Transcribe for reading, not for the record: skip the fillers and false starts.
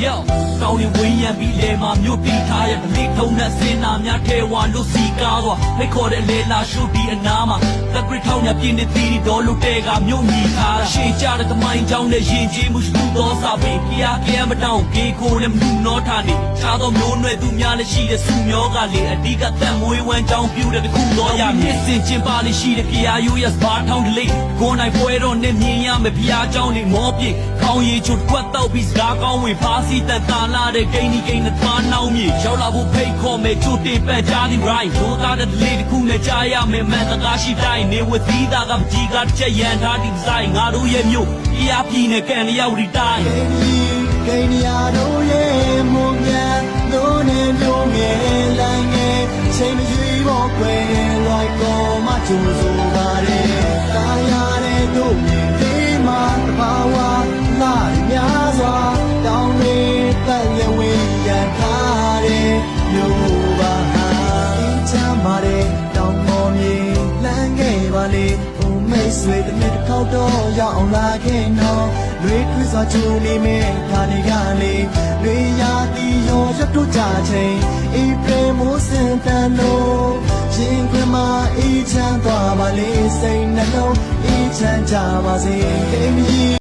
Yo ကောင်းရင်ဝင်းရံပြီးလေမှာမြို့တိထားရဲ့ဗလိထုံနဲ့စင်နာများထဲဝါလို့စီကားသွားဖိတ်ခေါ်တဲ့လေလာရှုဒီအနာမှာသက်ပရိထောင်းညာပြင်းနေသီးတော်လို့တဲ့ကမြို့ညီထားတာရှေ့ကြတဲ့သမိုင်းကြောင်းနဲ့ရင်ကျေးမှုစုသောစာပေကမတောင်းဂေကိုနဲ့မူနောထားနေခြားသောမျိုးနွယ်သူများလည်းရှိတဲ့စုမျောကလေအဓိကသက်မွေးဝမ်းကြောင်းပြူတဲ့တခုသောရမြင့်စင်ကျင်ပါလေးရှိတဲ့ရိုးရစပါထောင်းတလေးကိုနိုင်ပွဲတော့နဲ့မြင်ရမယ်ကြောင်းလေးမောပြေခေါင်းရည်ချွတ်ကွက်တော့ပြီးစကားကောင်းဝင်ဖားစီတန်တာလာတဲ့ဂိမ်းဒီဂိမ်းနဲ့သွားနှောင်းမြေရောက်လာဖို့ဖိတ်ခေါ်မယ်ချို့တင်ပန်ကြသည် right ဒိုးသားတဲ့လေးတစ်ခုနဲ့ကြားရမယ်မန်တကားရှိတိုင်းနေဝသီးသားကမကြီးကတစ်ချက်ရန်ထားဒီဇိုင်းငါတို့ရဲ့မြို့ပြည်နဲ့ကန်လျောက်ဒီတိုင်းဂိမ်းရာတို့ရဲ့မုံမြန်တို့နဲ့မျိုးငယ်လမ်းငယ်ချိန်မရွေးဖို့ကွယ်လိုက်ကောမကျိုးစိုးပါတဲ့တာယာတဲ့တို့မြေလေးမှာတဘာဝလာများစွာတောင်းနေတက်ရဝေးရထားတဲ့မျိုးပါဟာအင်းချမ်းပါတဲ့တောင်းပေါ်မြေလမ်းငယ်ပါလေမိတ်ဆွေတစ်နှစ်တစ်ခေါက်တော့ရောက်အောင်လာခဲ့နော်လွေထွေးစွာချိုးနေမယ်ဒါနေကလေလွေရာတီရောရတို့ကြချိန်ဧပြီမိုးစင်တန်လို့ရင်ခွင်မှာအေးချမ်းသွားပါလေစိတ်နှလုံးအေးချမ်းကြပါစေ